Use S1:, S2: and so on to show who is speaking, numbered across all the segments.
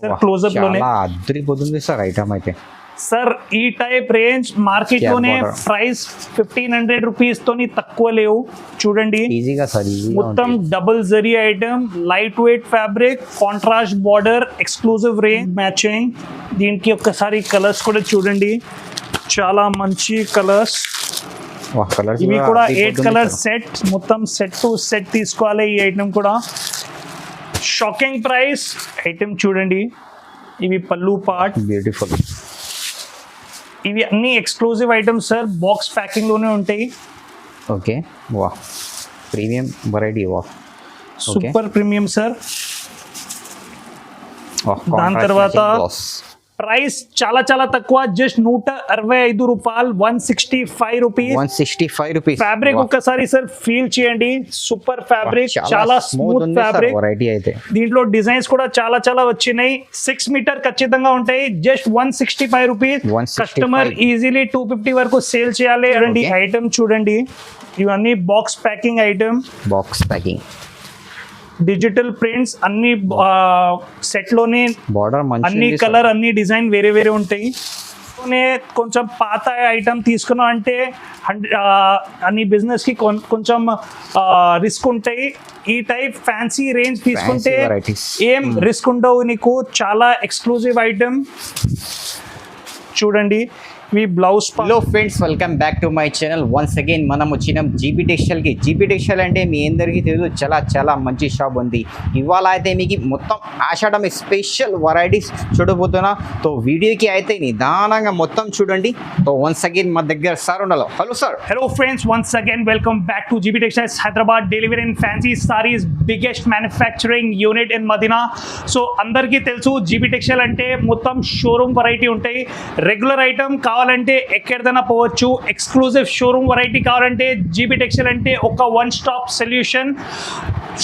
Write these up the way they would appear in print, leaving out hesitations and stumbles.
S1: Sir closeup లోనే
S2: చాలా అద్దరిపోతుంది sir item అయితే.
S1: సార్ ఈ టైప్ రేంజ్ మార్కెట్ లోనే ప్రైస్ 1500 రూపీస్ తోని తక్కువ లేవు. చూడండి
S2: ఈజీగా సార్,
S1: మొత్తం double zari item, light weight fabric, contrast border, exclusive range matching. దీనికి ఒక్కసారి కలర్స్ కూడా చూడండి, చాలా మంచి కలర్స్. ఇవి కూడా 8 కలర్ సెట్, మొత్తం సెట్ టు సెట్ తీసుకోవాలి. ఈ ఐటమ్ కూడా షాకింగ్ ప్రైస్ ఐటమ్ చూడండి. ఇవి పల్లు పార్ట్,
S2: బ్యూటిఫుల్.
S1: ఇవి అన్ని exclusive items sir, box packing లోనే ఉంటాయి.
S2: ఓకే, వా ప్రీమియం వెరైటీ, వా
S1: సూపర్ ప్రీమియం సార్. దాని తర్వాత ప్రైస్ చాలా చాలా తక్కువ, జస్ట్ 165 రూపాయలు, 165 రూపీస్.
S2: 165 రూపీస్.
S1: ఫ్యాబ్రిక్ ఒక్కసారి సార్ ఫీల్ చేయండి, సూపర్ ఫ్యాబ్రిక్, చాలా స్మూత్ ఫ్యాబ్రిక్.
S2: వెరైటీ అయితే
S1: దీంట్లో డిజైన్స్ కూడా చాలా చాలా వచ్చినాయి. 6 మీటర్ ఖచ్చితంగా ఉంటాయి. Just 165 rupees. కస్టమర్ ఈజీలీ 250 వరకు సేల్ చేయాలి. చూడండి ఐటమ్ చూడండి, ఇవన్నీ box packing item.
S2: Box packing,
S1: digital prints అన్ని సెట్ లోనే,
S2: బార్డర్
S1: అన్ని కలర్ అన్ని డిజైన్ వేరే వేరే ఉంటాయి. కొంచెం పాత ఐటమ్ తీసుకున్నాం అంటే అన్ని బిజినెస్ కి కొంచెం రిస్క్ ఉంటాయి. ఈ టైప్ ఫ్యాన్సీ రేంజ్ తీసుకుంటే ఏం రిస్క్ ఉండవు నీకు. చాలా ఎక్స్క్లూజివ్ ఐటమ్ చూడండి. మీ blouse.
S2: Hello friends, welcome back to my channel. Once again మనం వచ్చినాం జీబీ టెక్స్టైల్కి. జీబీ టెక్స్టైల్ అంటే మీ అందరికీ తెలియదు, చాలా చాలా మంచి షాప్ ఉంది. ఇవాళ అయితే మీకు మొత్తం ఆషాఢం స్పెషల్ వెరైటీస్ చూడబోతున్నా. తో వీడియోకి అయితే నిదానంగా మొత్తం చూడండి. తో వన్స్ అగైన్ మా దగ్గర సార్ ఉండాలి. Hello sir.
S1: Hello friends, once again welcome back to GB textiles Hyderabad. Delivery and fancy saris biggest manufacturing unit in Madina. So అందరికీ తెలుసు జీబీ టెక్స్టైల్ అంటే మొత్తం షోరూమ్ వెరైటీ ఉంటాయి. రెగ్యులర్ ఐటమ్ కావాలంటే ఎక్కడిదైనా పోవచ్చు. ఎక్స్క్లూజివ్ షోరూమ్ వెరైటీ కావాలంటే జీబీ టెక్స్టైల్ అంటే ఒక వన్ స్టాప్ సొల్యూషన్.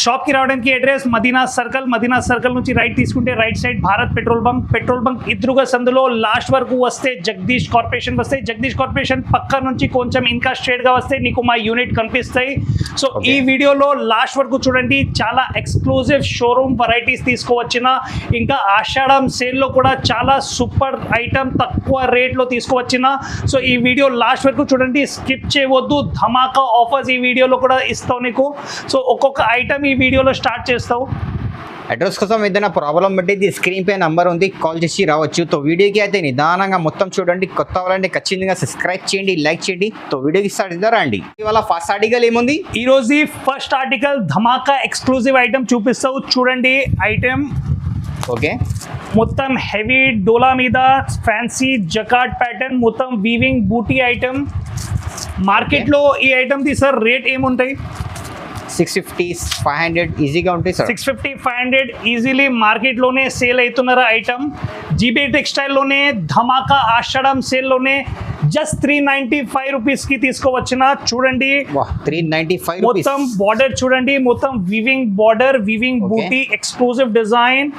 S1: షాప్కి రావడానికి address Madina circle. Madina circle నుంచి రైట్ తీసుకుంటే right side Bharat petrol bunk. Petrol bunk ఎదురుగా సందులో లాస్ట్ వరకు వస్తే జగదీష్ కార్పొరేషన్ వస్తే, జగదీష్ కార్పొరేషన్ పక్క నుంచి కొంచెం ఇంకా స్ట్రేట్గా వస్తే నీకు మా యూనిట్ కనిపిస్తాయి. సో ఈ వీడియోలో లాస్ట్ వరకు చూడండి, చాలా ఎక్స్క్లూజివ్ షోరూమ్ వెరైటీస్ తీసుకోవచ్చిన. ఇంకా ఆషాఢం సేల్లో కూడా చాలా సూపర్ ఐటమ్ తక్కువ రేట్లో తీసుకోవచ్చిన. సో ఈ వీడియో లాస్ట్ వరకు చూడండి, స్కిప్ చేయవద్దు. ధమాకా ఆఫర్స్ ఈ వీడియోలో కూడా ఇస్తావు నీకు. సో ఒక్కొక్క ఐటమ్ ఈ వీడియోలో స్టార్ట్ చేస్తావు.
S2: అడ్రస్ కోసం ఏదైనా ప్రాబ్లం బట్టి స్క్రీన్ పై నంబర్ ఉంది, కాల్ చేసి రావచ్చు. తో వీడియోకి అయితే నిదానంగా మొత్తం చూడండి. కొత్త వాళ్ళంటే ఖచ్చితంగా సబ్స్క్రైబ్ చేయండి, లైక్ చేయండి. తో వీడియోకి స్టార్ట్ చేద్దాం రండి. ఇవాళ ఫస్ట్ ఆర్టికల్ ఏముంది?
S1: ఈ రోజు ఫస్ట్ ఆర్టికల్ ధమాకా ఎక్స్క్లూజివ్ ఐటమ్ చూపిస్తావు. చూడండి ఐటమ్.
S2: ఓకే,
S1: మొత్తం హెవీ డోలా మీద ఫ్యాన్సీ జకార్డ్ ప్యాటర్న్, మొత్తం వీవింగ్ బూటీ ఐటమ్. మార్కెట్లో ఈ ఐటమ్ ది సార్ రేట్ ఏముంటాయి?
S2: 650, 500 ఈజీగా ఉంటాయి సార్.
S1: 650, 500 ఈజీలీ మార్కెట్లోనే సేల్ అవుతున్నారు ఐటమ్. జీబీ టెక్స్టైల్లోనే ధమాకా ఆషాఢం సేల్లోనే జస్ట్ 395 రూపీస్కి తీసుకోవచ్చిన. చూడండి
S2: 395
S1: మొత్తం బార్డర్ చూడండి, మొత్తం వీవింగ్ బార్డర్, వీవింగ్ బూటీ, ఎక్స్క్లూజివ్ డిజైన్.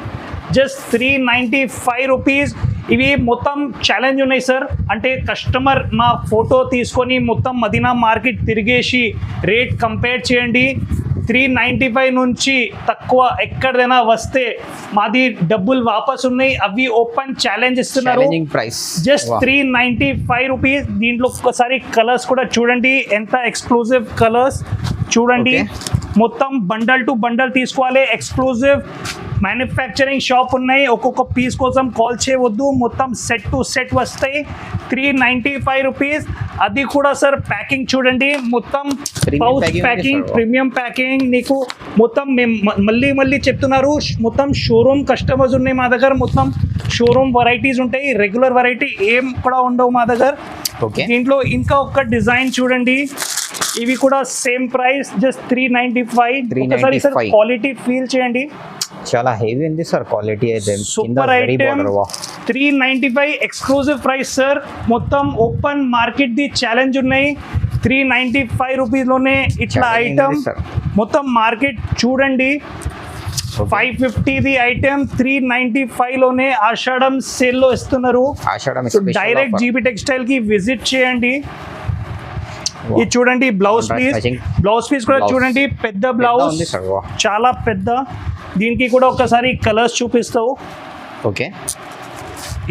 S1: Just 395 rupees. ఇవి మొత్తం ఛాలెంజ్ ఉన్నాయి సార్. అంటే కస్టమర్ మా ఫోటో తీసుకొని మొత్తం మదీనా మార్కెట్ తిరిగేసి రేట్ కంపేర్ చేయండి. 395 నుంచి తక్కువ ఎక్కడైనా వస్తే మాది డబ్బులు వాపస్ ఉన్నాయి. అవి ఓపెన్ ఛాలెంజ్ ఇస్తున్నారు. Just 395 rupees. దీంట్లో ఒక్కసారి కలర్స్ కూడా చూడండి, ఎంత ఎక్స్క్లూజివ్ కలర్స్ చూడండి. మొత్తం బండల్ టు బండల్ తీసుకోవాలి. ఎక్స్క్లూజివ్ మ్యానుఫ్యాక్చరింగ్ షాప్ ఉన్నాయి. ఒక్కొక్క పీస్ కోసం కాల్ చేయవద్దు, మొత్తం సెట్ టు సెట్ వస్తాయి. 395 రూపీస్. అది కూడా సార్ ప్యాకింగ్ చూడండి, మొత్తం పౌచ్ ప్యాకింగ్, ప్రీమియం ప్యాకింగ్. నీకు మొత్తం మళ్ళీ చెప్తున్నారు, మొత్తం షోరూమ్ కస్టమర్స్ ఉన్నాయి మా దగ్గర. మొత్తం షోరూమ్ వెరైటీస్ ఉంటాయి, రెగ్యులర్ వెరైటీ ఏం కూడా ఉండవు మా దగ్గర. దీంట్లో ఇంకా ఒక డిజైన్ చూడండి, ఇవి కూడా సేమ్ ప్రైస్, జస్ట్ 395. ఒకసారి సార్ క్వాలిటీ ఫీల్ చేయండి,
S2: చాలా హెవీ ఉంది సార్ క్వాలిటీ అయితే.
S1: Super item. 395 exclusive price sir. మొత్తం ఓపెన్ మార్కెట్ ది ఛాలెంజ్ ఉన్నాయి. 395 రూపీస్లోనే ఇట్లా ఐటమ్. మొత్తం మార్కెట్ చూడండి, 550ది ఐటమ్ 395లోనే ఆషాఢం సేల్లో ఇస్తున్నారు. డైరెక్ట్ జీబీ టెక్స్టైల్ కి విజిట్ చేయండి. ఇది చూడండి బ్లౌజ్ పీస్. బ్లౌజ్ పీస్ కూడా చూడండి, పెద్ద బ్లౌజ్, చాలా పెద్ద. దీనికి కూడా ఒకసారి కలర్స్ చూపిస్తావు.
S2: ఓకే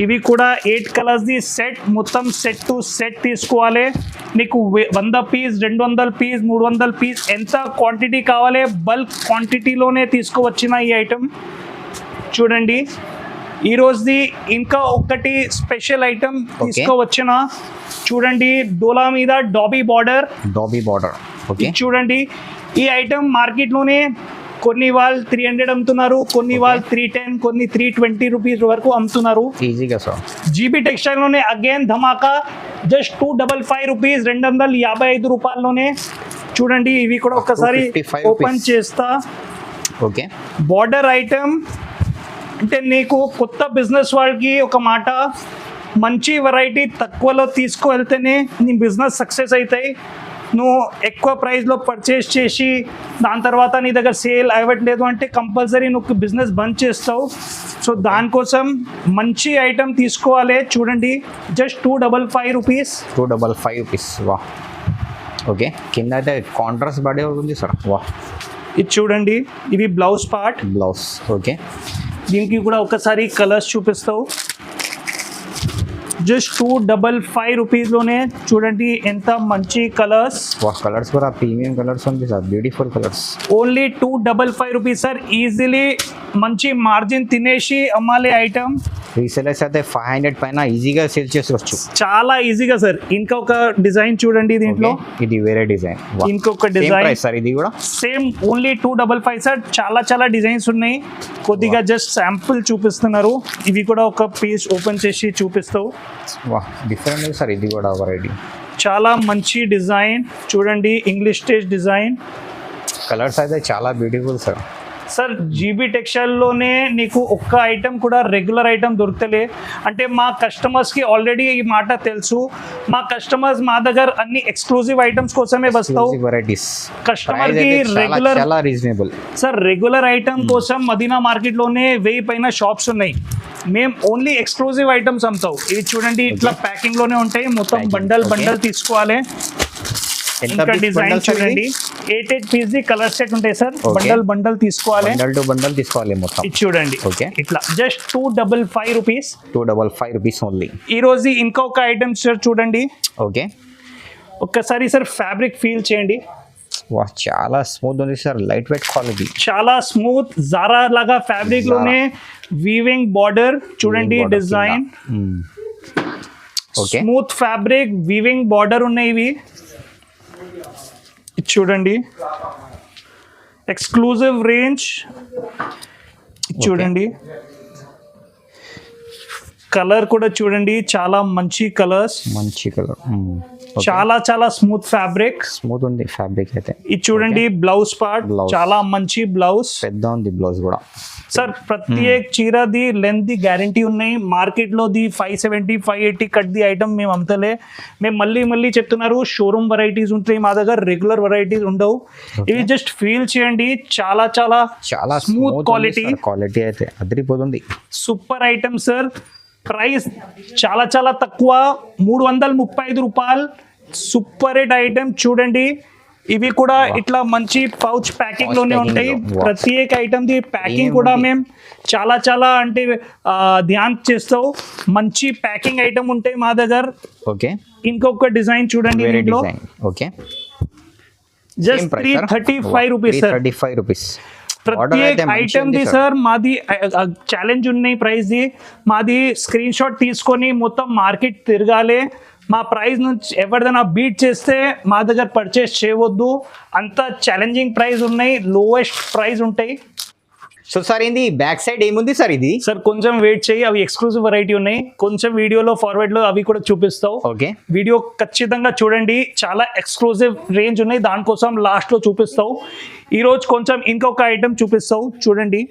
S1: ఇవి కూడా 8 కలర్స్ ది సెట్, మొత్తం సెట్ టు సెట్ తీసుకోవాలి. నీకు 100 పీస్, 200 పీస్, 300 పీస్ ఎంత క్వాంటిటీ కావాలి బల్క్ క్వాంటిటీలోనే తీసుకువచ్చిన ఈ ఐటమ్ చూడండి. ఈరోజుది ఇంకా ఒకటి స్పెషల్ ఐటమ్ తీసుకోవచ్చిన చూడండి. డోలా మీద డాబీ బార్డర్
S2: ఓకే
S1: చూడండి. ఈ ఐటమ్ మార్కెట్లోనే కొన్ని వాళ్ళు 300 అమ్ముతున్నారు, కొన్ని వాళ్ళు 310, కొన్ని 320 రూపీస్ వరకు అమ్ముతున్నారు
S2: ఈజీగా. సార్
S1: జీబీ టెక్స్టైల్లోనే అగైన్ ధమాకా జస్ట్ 255 రూపీస్, 255 రూపాయల్లోనే చూడండి. ఇవి కూడా ఒకసారి
S2: 255
S1: ఓపెన్ చేస్తా.
S2: ఓకే
S1: బార్డర్ ఐటమ్ అంటే నీకు కొత్త బిజినెస్ వాళ్ళకి ఒక మాట, మంచి వెరైటీ తక్కువలో తీసుకువెళ్తేనే నీ బిజినెస్ సక్సెస్ అవుతాయి. నువ్వు ఎక్కువ ప్రైస్లో పర్చేస్ చేసి దాని తర్వాత నీ దగ్గర సేల్ అవ్వట్లేదు అంటే కంపల్సరీ నువ్వు బిజినెస్ బంద్ చేస్తావు. సో దానికోసం మంచి ఐటమ్ తీసుకోవాలి. చూడండి జస్ట్ 255 రూపీస్.
S2: 255 రూపీస్. వా ఓకే కింద అయితే కాంట్రాస్ట్ బాడీ ఉంది సార్. వా
S1: ఇది చూడండి, ఇది బ్లౌజ్ పార్ట్.
S2: Blouse okay.
S1: దీనికి కూడా ఒకసారి కలర్స్ చూపిస్తావు. జస్ట్ 255 రూపీస్లోనే చూడండి ఎంత మంచి కలర్స్.
S2: కలర్స్ కూడా ప్రీమియం కలర్స్ ఉంది sir, beautiful colours.
S1: Only 255 rupees sir. Easily మంచి మార్జిన్ తినేసి అమ్మాలి ఐటమ్.
S2: రీసెలర్స్ అయితే 500 పైన ఈజీగా సేల్ చేసుకోవచ్చు,
S1: చాలా ఈజీగా సార్. ఇంకా ఒక డిజైన్ చూడండి దీంట్లో.
S2: ఇది వేరే డిజైన్.
S1: ఇంకొక డిజైన్
S2: సార్ ఇది కూడా
S1: సేమ్ ఓన్లీ 255 సార్. చాలా డిజైన్స్ ఉన్నాయి, కొద్దిగా జస్ట్ శాంపుల్ చూపిస్తున్నారు. ఇవి కూడా ఒక పీస్ ఓపెన్ చేసి చూపిస్తావు.
S2: వా డిఫరెంట్ సార్. ఇది కూడా వెరైటీ,
S1: చాలా మంచి డిజైన్ చూడండి. English stage design.
S2: కలర్స్ అయితే చాలా బ్యూటిఫుల్ సార్.
S1: సార్ జీబీ టెక్స్టైల్లోనే నీకు ఒక్క ఐటమ్ కూడా రెగ్యులర్ ఐటమ్ దొరుకుతలే. అంటే మా కస్టమర్స్కి ఆల్రెడీ ఈ మాట తెలుసు. మా కస్టమర్స్ మా దగ్గర అన్ని ఎక్స్క్లూజివ్ ఐటమ్స్ కోసమే వస్తావు.
S2: వెరైటీస్
S1: కస్టమర్కి రెగ్యులర్
S2: చాలా రీజనబుల్
S1: సార్. రెగ్యులర్ ఐటమ్ కోసం మదీనా మార్కెట్లోనే 1000 పైన షాప్స్ ఉన్నాయి. మేము ఓన్లీ ఎక్స్క్లూజివ్ ఐటమ్స్ అమ్ముతావు. ఇవి చూడండి ఇట్లా ప్యాకింగ్లోనే ఉంటాయి. మొత్తం బండల్ తీసుకోవాలి. ఇంకా డిజైన్ చూడండి. 8 పీస్ ది కలర్ సెట్ ఉంటాయి సార్. బండల్ తీసుకోవాలి.
S2: బండల్ తీసుకోవాలి మొత్తం.
S1: ఇది చూడండి
S2: ఓకే.
S1: ఇట్లా జస్ట్ 255 రూపీస్.
S2: 255 rupees only.
S1: ఈ రోజు ఇంకొక ఐటమ్ సార్ చూడండి.
S2: ఓకే
S1: ఒక్కసారి సార్ ఫ్యాబ్రిక్ ఫీల్ చేయండి.
S2: వా చాలా స్మూత్ ఉంది సార్, లైట్ వెయిట్ క్వాలిటీ,
S1: చాలా స్మూత్. జారా లాగా ఫ్యాబ్రిక్ లోనే వీవింగ్ బార్డర్ చూడండి. Design smooth fabric, weaving border ఉన్నాయి. ఇవి చూడండి ఎక్స్క్లూజివ్ రేంజ్. చూడండి కలర్ కూడా చూడండి, చాలా మంచి కలర్స్.
S2: మంచి కలర్,
S1: చాలా స్మూత్ ఫ్యాబ్రిక్.
S2: స్మూత్ ఉంది ఫ్యాబ్రిక్ అయితే.
S1: ఇది చూడండి బ్లౌజ్ పార్ట్, చాలా మంచి బ్లౌజ్.
S2: పెద్ద ఉంది బ్లౌజ్ కూడా
S1: సార్. ప్రత్యేక చీరది లెంత్ ది గ్యారంటీ ఉన్నాయి. మార్కెట్లో ది 570, 580 కట్ ది ఐటమ్ మేము అమ్ముతలే. మేము మళ్ళీ చెప్తున్నారు, షోరూమ్ వెరైటీస్ ఉంటాయి మా దగ్గర, రెగ్యులర్ వెరైటీస్ ఉండవు. ఇవి జస్ట్ ఫీల్ చేయండి. చాలా స్మూత్
S2: క్వాలిటీ అయితే అదిరిపోతుంది.
S1: Super item sir. ప్రైస్ చాలా తక్కువ, 335 రూపాయలు. సూపర్ హిట్ ఐటమ్ చూడండి. ఇవి కూడా ఇట్లా మంచి పౌచ్ ప్యాకింగ్ లోనే ఉంటాయి. ప్రత్యేక ఐటమ్ ది ప్యాకింగ్ కూడా మేము చాలా అంటే ధ్యాన్ చేస్తావు. మంచి ప్యాకింగ్ ఐటమ్ ఉంటాయి మా దగ్గర.
S2: ఓకే.
S1: ఇంకొక డిజైన్ చూడండి దీంట్లో.
S2: Okay
S1: just 335 rupees sir.
S2: 35 rupees.
S1: ప్రత్యేక ఐటమ్ ది సార్. మాది ఛాలెంజ్ ఉన్నాయి ప్రైస్ ది. మాది స్క్రీన్ షాట్ తీసుకొని మొత్తం మార్కెట్ తిరగాలి. మా ప్రైస్ నుంచి ఎవరిదైనా బీట్ చేస్తే మా దగ్గర పర్చేస్ చేయవద్దు. అంత ఛాలెంజింగ్ ప్రైస్ ఉన్నాయి, లోయెస్ట్ ప్రైస్ ఉంటాయి.
S2: సో సార్ ఏంది బ్యాక్ సైడ్ ఏముంది సార్? ఇది
S1: సార్ కొంచెం వెయిట్ చేయి, అవి ఎక్స్క్లూజివ్ వెరైటీ ఉన్నాయి. కొంచెం వీడియోలో ఫార్వర్డ్ లో అవి కూడా చూపిస్తావు.
S2: ఓకే.
S1: వీడియో ఖచ్చితంగా చూడండి, చాలా ఎక్స్క్లూజివ్ రేంజ్ ఉన్నాయి. దానికోసం లాస్ట్ లో చూపిస్తావు. ఈ రోజు కొంచెం ఇంకొక ఐటమ్ చూపిస్తావు చూడండి.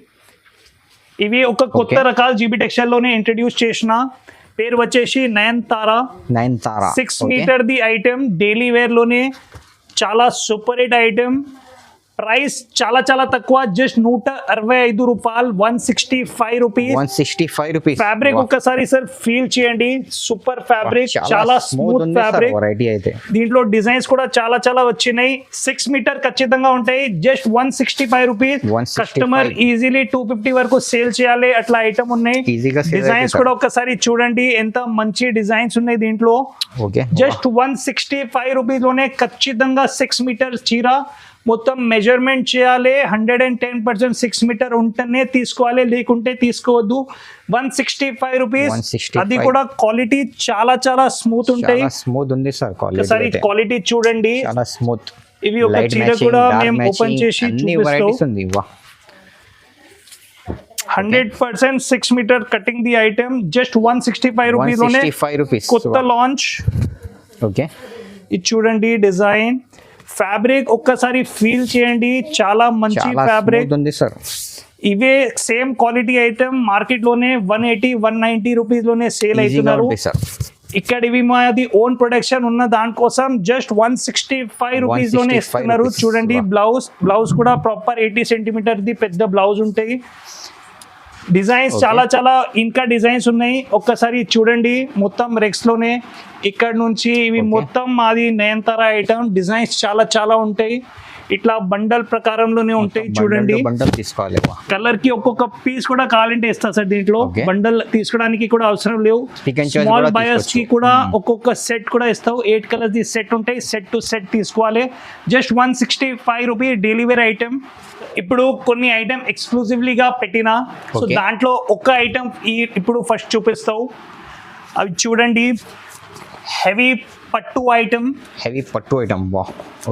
S1: ఇవి ఒక కొత్త రకాల జీబీ టెక్స్టైల్ లోనే ఇంట్రడ్యూస్ చేసిన. పేరు వచ్చేసి Nayanthara. 6 metre the item, daily wear లోనే చాలా సూపర్ హిట్ ఐటమ్. ప్రైస్ చాలా చాలా తక్కువ, జస్ట్ 165 రూపాయలు, 165 రూపీస్.
S2: 165 రూపీస్.
S1: ఫ్యాబ్రిక్ ఒక్కసారి సార్ ఫీల్ చేయండి, సూపర్ ఫ్యాబ్రిక్, చాలా స్మూత్ ఫ్యాబ్రిక్.
S2: వెరైటీ అయితే
S1: దీంట్లో డిజైన్స్ కూడా చాలా చాలా వచ్చినాయి. 6 మీటర్ ఖచ్చితంగా ఉంటాయి. Just 165 rupees.
S2: 165.
S1: కస్టమర్ ఈజీలీ 250 వరకు సేల్ చేయాలి, అట్లా ఐటమ్ ఉన్నాయి.
S2: ఈజీగా
S1: డిజైన్స్ కూడా ఒక్కసారి చూడండి, ఎంత మంచి డిజైన్స్ ఉన్నాయి దీంట్లో.
S2: ఓకే,
S1: జస్ట్ 165 రూపీస్ లోనే ఖచ్చితంగా 6 మీటర్ చీర మొత్తం మెజర్మెంట్ చేయాలి. 110% 6 మీటర్ ఉంటేనే తీసుకోవాలి, లేకుంటే తీసుకోవద్దు. 165 రూపీస్.
S2: 165.
S1: అది కూడా క్వాలిటీ చాలా చాలా స్మూత్ ఉంటాయి.
S2: స్మూత్ ఉంది సార్ క్వాలిటీ.
S1: ఒకసారి క్వాలిటీ చూడండి,
S2: చాలా స్మూత్.
S1: ఇవి ఒక చీర కూడా మేము ఓపెన్ చేసి చూపిస్తాం. 100% 6 metre cutting the item. Just 165 rupees లోనే కొత్త లాంచ్.
S2: ఓకే,
S1: ఇది చూడండి డిజైన్, ఫ్యాబ్రిక్ ఒక్కసారి ఫీల్ చేయండి, చాలా మంచి ఫ్యాబ్రిక్
S2: ఉంది సార్.
S1: ఇవే సేమ్ క్వాలిటీ ఐటమ్ మార్కెట్ లోనే 180-190 రూపీస్ లోనే సేల్ అవుతున్నారు. ఇక్కడ ఇవి మాది ఓన్ ప్రొడక్షన్ ఉన్న దానికోసం జస్ట్ 165 రూపీస్ లోనే ఇస్తున్నారు. చూడండి బ్లౌజ్ కూడా ప్రాపర్ 80 సెంటీమీటర్ ది పెద్ద బ్లౌజ్ ఉంటాయి. డిజైన్స్ చాలా చాలా ఇంకా డిజైన్స్ ఉన్నాయి, ఒక్కసారి చూడండి. మొత్తం రెక్స్ లోనే ఇక్కడ నుంచి ఇవి మొత్తం మాది నయనతార ఐటమ్. డిజైన్స్ చాలా చాలా ఉంటాయి, ఇట్లా బండల్ ప్రకారంలోనే ఉంటాయి. చూడండి,
S2: బండల్ తీసుకోవాలి.
S1: కలర్ కి ఒక్కొక్క పీస్ కూడా కావాలంటే ఇస్తా సార్. దీంట్లో బండల్ తీసుకోవడానికి కూడా అవసరం లేవు. స్మాల్ బయర్స్ కి కూడా ఒక్కొక్క సెట్ కూడా ఇస్తావు. 8 కలర్స్ ది సెట్ ఉంటాయి, సెట్ టు సెట్ తీసుకోవాలి. Just 165 rupees delivery item. ఇప్పుడు కొన్ని ఐటమ్ ఎక్స్క్లూజివ్లీగా పెట్టినా, సో దాంట్లో ఒక్క ఐటమ్ ఇప్పుడు ఫస్ట్ చూపిస్తావు. అవి చూడండి, హెవీ పట్టు ఐటమ్.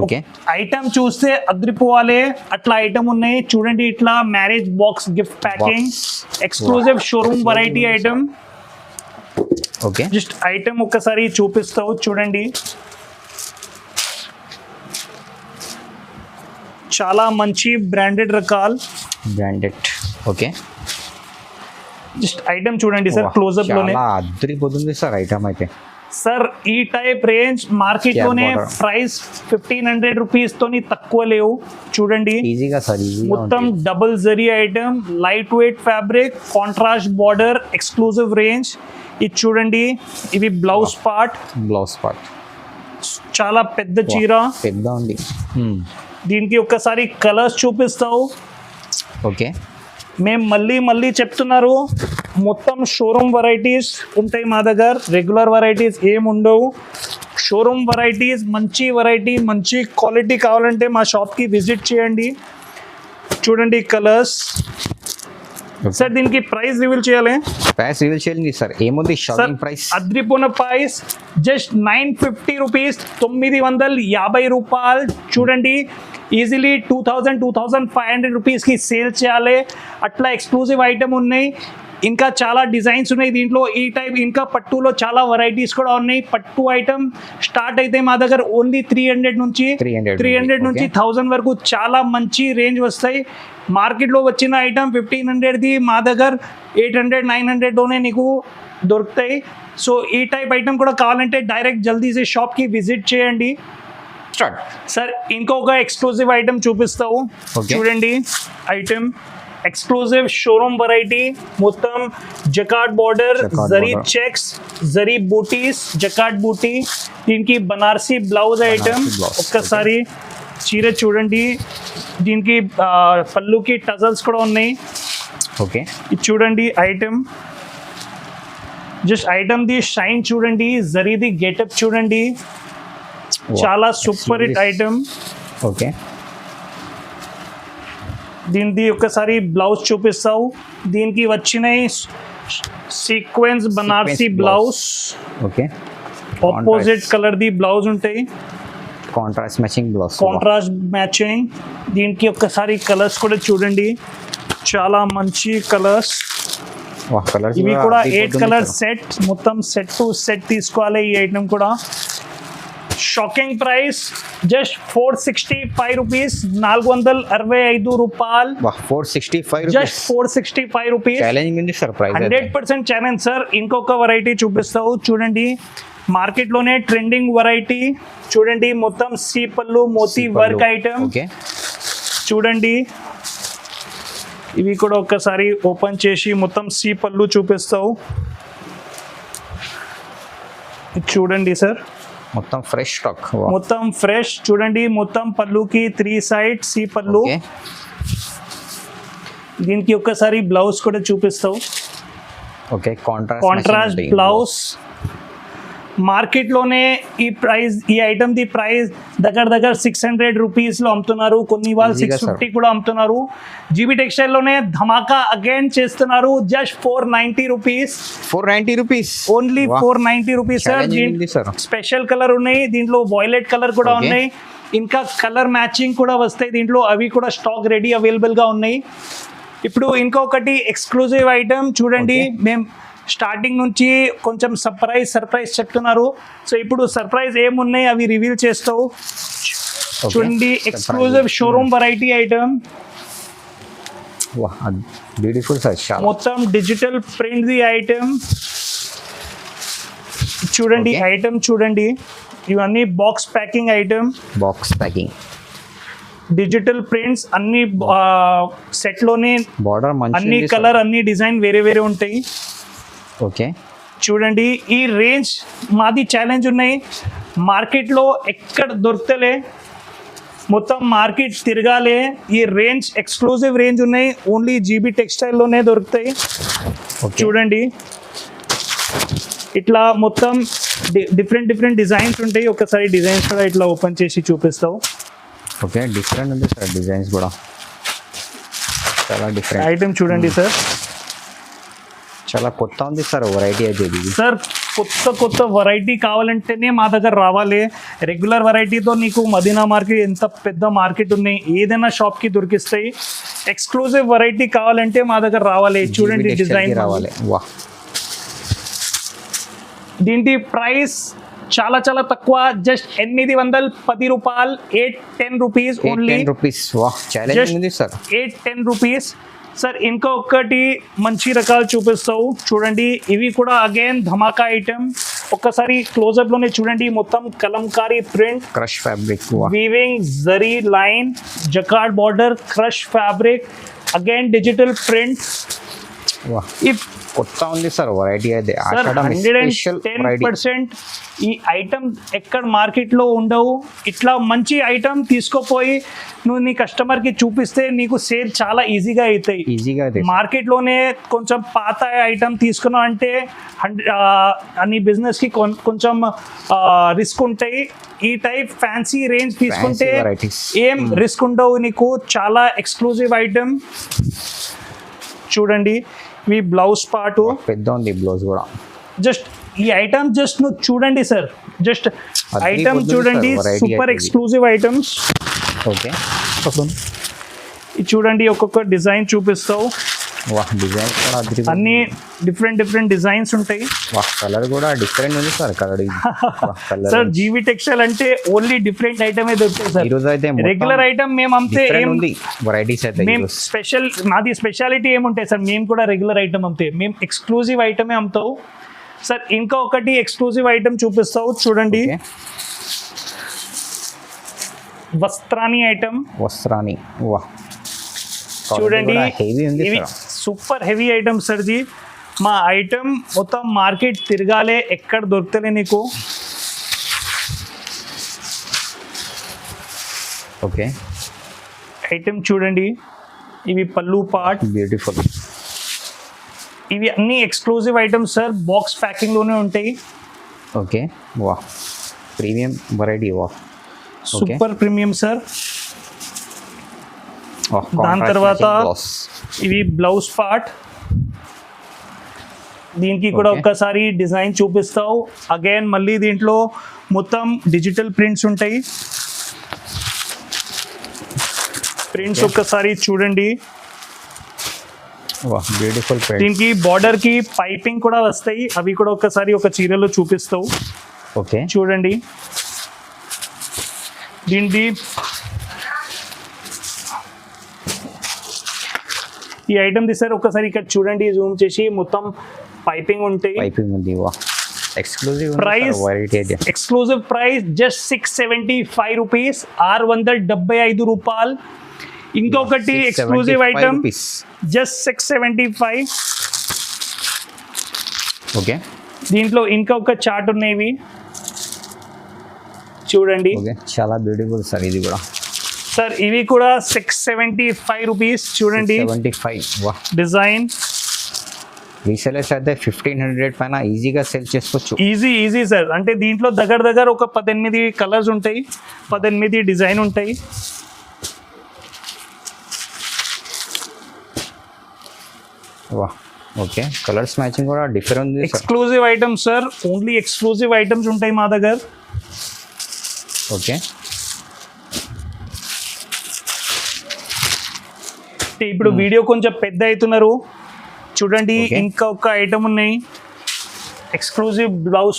S1: ఓకే, ఐటమ్ చూస్తే అద్రిపోవాలి అట్లా ఐటమ్ ఉన్నాయి. చూడండి, ఇట్లా marriage box gift packing, exclusive showroom variety item.
S2: Okay,
S1: just item ఒక్కసారి చూపిస్తావు. చూడండి, చాలా మంచి బ్రాండెడ్ రకాలు.
S2: ఓకే,
S1: జస్ట్ ఐటమ్ చూడండి సార్, క్లోజ్అప్ లోనే
S2: అద్రిపోతుంది సార్ ఐటమ్ అయితే.
S1: సార్ ఈ టైప్ రేంజ్ మార్కెట్ లోనే ప్రైస్ 1500 రూపీస్ తోని తక్కువ లేవు. చూడండి,
S2: ఈజీగా సార్,
S1: మొత్తం double zari item, light weight fabric, contrast border, exclusive range. ఇది చూడండి, ఇవి బ్లౌజ్ పార్ట్. చాలా పెద్ద చీర,
S2: పెద్ద ఉంది.
S1: దీనికి ఒక్కసారి కలర్స్ చూపిస్తావు.
S2: ఓకే,
S1: మేము మళ్ళీ చెప్తున్నారు, మొత్తం షోరూమ్ వెరైటీస్ ఉంటాయి మా దగ్గర, రెగ్యులర్ వెరైటీస్ ఏమి ఉండవు. షోరూమ్ వెరైటీస్, మంచి వెరైటీ, మంచి క్వాలిటీ కావాలంటే మా షాప్కి విజిట్ చేయండి. చూడండి కలర్స్. సార్ దీనికి ప్రైస్ రివీల్ చేయాలి.
S2: సార్ ఏముంది షాపింగ్ ప్రైస్?
S1: అద్రిపోన ప్రైస్ జస్ట్ 950 రూపీస్, 950 రూపాయలు. చూడండి, ఈజీలీ 2500 రూపీస్కి సేల్ చేయాలి. అట్లా ఎక్స్క్లూజివ్ ఐటమ్ ఉన్నాయి, ఇంకా చాలా డిజైన్స్ ఉన్నాయి దీంట్లో. ఈ టైప్ ఇంకా పట్టులో చాలా వెరైటీస్ కూడా ఉన్నాయి. పట్టు ఐటమ్ స్టార్ట్ అయితే మా దగ్గర ఓన్లీ 300 నుంచి 1000 వరకు చాలా మంచి రేంజ్ వస్తాయి. మార్కెట్లో వచ్చిన ఐటమ్ 1500ది మా దగ్గర 800-900లోనే నీకు దొరుకుతాయి. సో ఈ టైప్ ఐటమ్ కూడా కావాలంటే డైరెక్ట్ జల్దీ సే షాప్కి విజిట్ చేయండి. సార్ ఇంకొక ఎక్స్క్లూజివ్ ఐటమ్ చూపిస్తావు. చూడండి, ఐటమ్ ఎక్స్క్లూజివ్ షోరూమ్ వెరైటీ, మొత్తం jacquard border, zari checks, zari butis, jacquard buti. దీనికి బనారసి బ్లౌజ్ ఐటమ్. ఒక్కసారి చీర చూడండి, దీనికి పళ్ళుకి టజల్స్ కూడా ఉన్నాయి.
S2: ఓకే,
S1: ఇది చూడండి item. Just item the shine చూడండి, జరీది గెటప్ చూడండి, చాలా సూపర్ హిట్ ఐటమ్.
S2: ఓకే,
S1: దీనికి ఒకసారి బ్లౌజ్ చూపిస్తావు. దీనికి వచ్చినాయి sequence Banarasi blouse.
S2: Okay,
S1: opposite colour the blouse ఉంటాయి,
S2: కాంట్రాస్ట్
S1: మ్యాచింగ్. దీనికి ఒక్కసారి కలర్స్ కూడా చూడండి, చాలా మంచి కలర్స్. ఇవి కూడా 8 కలర్ సెట్, మొత్తం సెట్ టు సెట్ తీసుకోవాలి. ఈ ఐటమ్ కూడా షాకింగ్ ప్రైస్ జస్ట్ 465 రూపీస్, 465 రూపాయలు.
S2: 465
S1: జస్ట్ 465 రూపీస్. 100% challenge sir. ఇంకొక వెరైటీ చూపిస్తావు. చూడండి, మార్కెట్లోనే ట్రెండింగ్ వెరైటీ. చూడండి, మొత్తం సీ పళ్ళు మోతీ వర్క్ ఐటమ్. చూడండి, ఇవి కూడా ఒక్కసారి ఓపెన్ చేసి మొత్తం సి పళ్ళు చూపిస్తావు. చూడండి సార్,
S2: మొత్తం ఫ్రెష్ స్టాక్.
S1: మొత్తం ఫ్రెష్. చూడండి, మొత్తం పళ్ళుకి 3 సైడ్ సి పళ్ళు. దీనికి ఒక్కసారి బ్లౌజ్ కూడా చూపిస్తావు.
S2: Okay,
S1: contrast blouse. మార్కెట్లోనే ఈ ఐటమ్ ది ప్రైస్ దగ్గర 600 రూపీస్లో అమ్ముతున్నారు, కొన్ని వాళ్ళు 650 కూడా అమ్ముతున్నారు. జీబీ టెక్స్టైల్లోనే ధమాకా అగైన్ చేస్తున్నారు, just 490 rupees.
S2: 490 rupees
S1: only 490 rupees sir. Special colour ఉన్నాయి దీంట్లో, వాయిలెట్ కలర్ కూడా ఉన్నాయి, ఇంకా కలర్ మ్యాచింగ్ కూడా వస్తాయి దీంట్లో. అవి కూడా స్టాక్ రెడీ అవైలబుల్గా ఉన్నాయి. ఇప్పుడు ఇంకొకటి ఎక్స్క్లూజివ్ ఐటమ్ చూడండి, మేము స్టార్టింగ్ నుంచి కొంచెం సర్ప్రైజ్ చెప్తున్నారు. సో ఇప్పుడు సర్ప్రైజ్ ఏమున్నాయి అవి రివీల్ చేస్తావు. చూడండి, exclusive showroom variety item,
S2: beautiful sir.
S1: మొత్తం డిజిటల్ ప్రింట్ ది ఐటమ్. చూడండి ఐటమ్ చూడండి, ఇవన్నీ box packing item.
S2: Box packing,
S1: digital prints అన్ని సెట్లోనే,
S2: బార్డర్
S1: అన్ని కలర్ అన్ని డిజైన్ వేరే వేరే ఉంటాయి.
S2: ఓకే,
S1: చూడండి ఈ రేంజ్ మాది ఛాలెంజ్ ఉన్నాయి, మార్కెట్లో ఎక్కడ దొరుకుతలే, మొత్తం మార్కెట్ తిరగాలే. ఈ రేంజ్ ఎక్స్క్లూజివ్ రేంజ్ ఉన్నాయి, ఓన్లీ జీబీ టెక్స్టైల్లోనే దొరుకుతాయి. చూడండి, ఇట్లా మొత్తం డిఫరెంట్ డిజైన్స్ ఉంటాయి. ఒకసారి డిజైన్స్ కూడా ఇట్లా ఓపెన్ చేసి చూపిస్తావు.
S2: ఓకే, డిఫరెంట్ ఉంది సార్, డిజైన్స్ కూడా చాలా డిఫరెంట్
S1: ఐటమ్. చూడండి సార్,
S2: చాలా కొత్త ఉంది సార్ వెరైటీ అయితే ఇది.
S1: సార్ కొత్త వెరైటీ కావాలంటేనే మా దగ్గర రావాలి. రెగ్యులర్ వెరైటీతో నీకు మదీనా మార్కెట్ ఎంత పెద్ద మార్కెట్ ఉన్నాయి, ఏదైనా షాప్కి దొరికిస్తాయి. ఎక్స్క్లూజివ్ వెరైటీ కావాలంటే మా దగ్గర రావాలి. చూడండి డిజైన్
S2: రావాలి. వా,
S1: దీంటి ప్రైస్ చాలా తక్కువ, జస్ట్ 810 రూపాయలు, 810 రూపీస్ ఓన్లీ.
S2: 810 రూపీస్. వా, ఛాలెంజ్ ఉంది సార్.
S1: 810 రూపీస్. సార్ ఇంకొకటి మంచి రకాలు చూపిస్తావు. చూడండి, ఇవి కూడా అగైన్ ధమాకా ఐటమ్. ఒక్కసారి క్లోజప్లోనే చూడండి, మొత్తం Kalamkari print,
S2: crush fabric,
S1: weaving zari line, jacquard border, crush fabric, again digital print.
S2: కొత్త ఉంది సార్ వెరైటీ అయితే.
S1: 110% ఈ ఐటమ్ ఎక్కడ మార్కెట్లో ఉండవు. ఇట్లా మంచి ఐటమ్ తీసుకోపోయి నువ్వు నీ కస్టమర్కి చూపిస్తే నీకు సేల్ చాలా ఈజీగా అవుతాయి. మార్కెట్లోనే కొంచెం పాత ఐటమ్ తీసుకున్నావు అంటే నీ బిజినెస్కి కొంచెం రిస్క్ ఉంటాయి. ఈ టైప్ ఫ్యాన్సీ రేంజ్ తీసుకుంటే ఏం రిస్క్ ఉండవు నీకు. చాలా ఎక్స్క్లూజివ్ ఐటమ్. చూడండి, మీ బ్లౌజ్ పార్ట్
S2: పెద్ద ఉంది, బ్లౌజ్ కూడా.
S1: జస్ట్ ఈ ఐటమ్ జస్ట్ నువ్వు చూడండి సార్, జస్ట్ ఐటమ్ చూడండి, సూపర్ ఎక్స్క్లూజివ్ ఐటమ్స్.
S2: ఓకే,
S1: ఇది చూడండి, ఒక్కొక్క డిజైన్ చూపిస్తావు.
S2: డిజైన్
S1: అన్ని డిఫరెంట్ డిజైన్స్ ఉంటాయి.
S2: కలర్ కూడా డిఫరెంట్ ఉంది sir. Colour
S1: sir GB textile అంటే ఓన్లీ డిఫరెంట్ ఐటమే దొరుకుతాయి సార్.
S2: ఈరోజు అయితే
S1: రెగ్యులర్ ఐటమ్ మేము అమ్మితే
S2: వెరైటీస్ అయితే
S1: మేము మాది స్పెషాలిటీ ఏముంటాయి సార్, మేము కూడా రెగ్యులర్ ఐటమ్ అమ్మితే మేము ఎక్స్క్లూజివ్ ఐటమే అమ్ముతావు సార్. ఇంకా ఒకటి ఎక్స్క్లూజివ్ ఐటమ్ చూపిస్తావు. చూడండి, వస్త్రాని ఐటమ్.
S2: వస్త్రాని, వా,
S1: చూడండి, ఇవి సూపర్ హెవీ ఐటమ్ సార్. జీ మా ఐటమ్ మొత్తం మార్కెట్ తిరగాలే, ఎక్కడ దొరుకుతలే నీకు.
S2: ఓకే,
S1: ఐటమ్ చూడండి, ఇవి పల్లు పార్ట్,
S2: బ్యూటిఫుల్.
S1: ఇవి అన్ని ఎక్స్క్లూజివ్ ఐటమ్స్ సార్, బాక్స్ ప్యాకింగ్లోనే ఉంటాయి.
S2: ఓకే, వా, ప్రీమియం వెరైటీ, వా,
S1: సూపర్ ప్రీమియం సార్. దాని తర్వాత ఇవి బ్లౌజ్ పార్ట్. దీనికి కూడా ఒక్కసారి డిజైన్ చూపిస్తావు. అగైన్ మళ్ళీ దీంట్లో మొత్తం డిజిటల్ ప్రింట్స్ ఉంటాయి. ప్రింట్స్ ఒక్కసారి చూడండి,
S2: బ్యూటిఫుల్.
S1: దీనికి బార్డర్ కి పైపింగ్ కూడా వస్తాయి, అవి కూడా ఒక్కసారి ఒక చీరలో చూపిస్తావు.
S2: ఓకే,
S1: చూడండి, దీనికి ఈ ఐటమ్ తీసారు ఒకసారి ఇక్కడ చూడండి, జూమ్ చేసి మొత్తం పైపింగ్ ఉంటాయి.
S2: పైపింగ్ ఉంది. వా, exclusive
S1: price, exclusive price just 675 rupees, 675 రూపాయలు. ఇంకొకటి ఎక్స్క్లూజివ్ ఐటమ్ జస్ట్ 675.
S2: ఓకే,
S1: దీంట్లో ఇంకొక చార్ట్ ఉన్నాయి చూడండి.
S2: ఓకే, చాలా బ్యూటిఫుల్ సార్ ఇది కూడా.
S1: సార్ ఇవి కూడా 675 రూపీస్ చూడండి.
S2: 75. వా,
S1: డిజైన్
S2: రీసెలర్స్ అయితే 1500 పైన ఈజీగా సెల్ చేసుకోవచ్చు.
S1: Easy sir. అంటే దీంట్లో దగ్గర ఒక 18 కలర్స్ ఉంటాయి, 18 డిజైన్ ఉంటాయి.
S2: వా, ఓకే, కలర్స్ మ్యాచింగ్ కూడా డిఫరెంట్ ఉంది.
S1: Exclusive items sir, only exclusive items ఉంటాయి మా దగ్గర.
S2: ఓకే,
S1: ఇప్పుడు వీడియో కొంచెం పెద్ద అవుతున్నారు చూడండి. ఇంకా ఒక ఐటమ్ ఉన్నాయి, ఎక్స్క్లూజివ్ బ్లౌజ్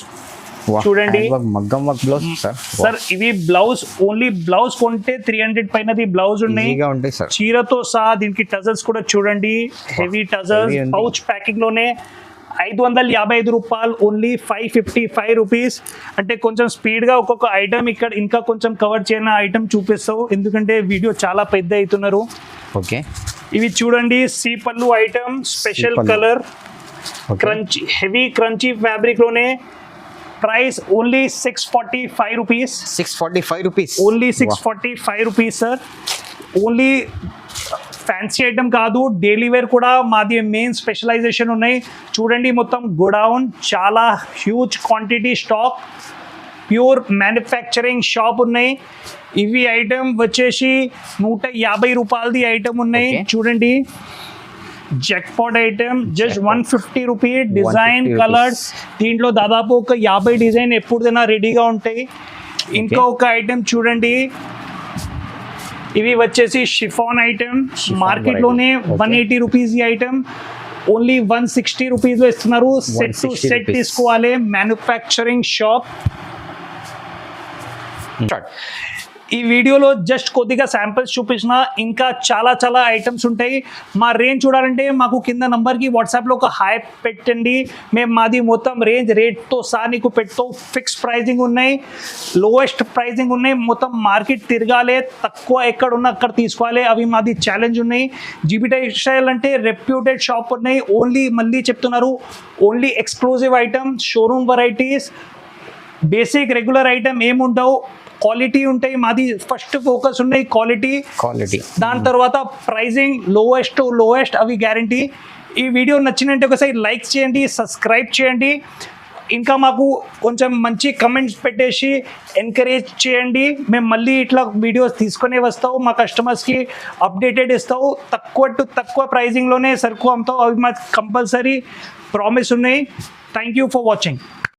S1: చూడండి.
S2: మగ్గం వర్క్ బ్లౌజ్ సార్.
S1: సార్ ఇవి బ్లౌజ్, ఓన్లీ బ్లౌజ్ కొంటే 300 పైనది బ్లౌజ్ ఉన్నాయి
S2: సార్.
S1: చీరతో సహా దీనికి టజల్స్ కూడా చూడండి, హెవీ టజల్స్. పౌచ్ ప్యాకింగ్ లోనే 555 రూపాయలు, ఓన్లీ 555 రూపీస్. అంటే కొంచెం స్పీడ్గా ఒక్కొక్క ఐటమ్ ఇక్కడ ఇంకా కొంచెం కవర్ చేయని ఐటమ్ చూపిస్తావు, ఎందుకంటే వీడియో చాలా పెద్ద అవుతున్నారు.
S2: ఓకే,
S1: ఇవి చూడండి, సీ pallu item, special colour, crunchy, heavy crunchy fabric లోనే. Price only 645 rupees.
S2: 645 rupees,
S1: only 645 rupees sir. Only fancy item కాదు, డైలీ వేర్ కూడా మాది మెయిన్ స్పెషలైజేషన్ ఉన్నాయి చూడండి. మొత్తం గోడౌన్, చాలా huge quantity stock, pure manufacturing shop ఉన్నాయి. ఇవి ఐటమ్ వచ్చేసి 150 రూపాయలది ఐటమ్ ఉన్నాయి చూడండి. Jackpot item just 150 rupees. Design colours దీంట్లో దాదాపు ఒక 50 డిజైన్ ఎప్పుడైనా రెడీగా ఉంటాయి. ఇంకా ఒక ఐటమ్ చూడండి, ఇవి వచ్చేసి షిఫాన్ ఐటమ్. మార్కెట్లోనే 180 రూపీస్ ఈ ఐటమ్, ఓన్లీ 160 రూపీస్లో ఇస్తున్నారు. సెట్ టు సెట్ తీసుకోవాలి, మ్యానుఫ్యాక్చరింగ్ షాప్. ఈ వీడియోలో జస్ట్ కొద్దిగా శాంపిల్స్ చూపించిన, ఇంకా చాలా ఐటమ్స్ ఉంటాయి. మా రేంజ్ చూడాలంటే మాకు కింద నంబర్కి వాట్సాప్లో ఒక హాయ్ పెట్టండి. మేము మాది మొత్తం రేంజ్ రేట్తో సహా నీకు పెడతాం. ఫిక్స్ ప్రైజింగ్ ఉన్నాయి, లోయెస్ట్ ప్రైజింగ్ ఉన్నాయి. మొత్తం మార్కెట్ తిరగాలి, తక్కువ ఎక్కడున్నా అక్కడ తీసుకోవాలి, అవి మాది ఛాలెంజ్ ఉన్నాయి. జీబీ టెక్స్టైల్ అంటే రెప్యూటెడ్ షాప్ ఉన్నాయి. ఓన్లీ మళ్ళీ చెప్తున్నారు, only exclusive item, showroom varieties, basic regular item ఏముండవు, క్వాలిటీ ఉంటాయి. మాది ఫస్ట్ ఫోకస్ ఉన్నాయి క్వాలిటీ. దాని తర్వాత ప్రైజింగ్ లోయెస్ట్ అవి గ్యారంటీ. ఈ వీడియో నచ్చినట్టే ఒకసారి లైక్ చేయండి, సబ్స్క్రైబ్ చేయండి. ఇంకా మాకు కొంచెం మంచి కమెంట్స్ పెట్టేసి ఎంకరేజ్ చేయండి. మేము మళ్ళీ ఇట్లా వీడియోస్ తీసుకునే వస్తావు, మా కస్టమర్స్కి అప్డేటెడ్ ఇస్తావు. తక్కువ ప్రైజింగ్లోనే సరుకు అమ్ముతావు, అవి మాకు కంపల్సరీ ప్రామిస్ ఉన్నాయి. Thank you for watching.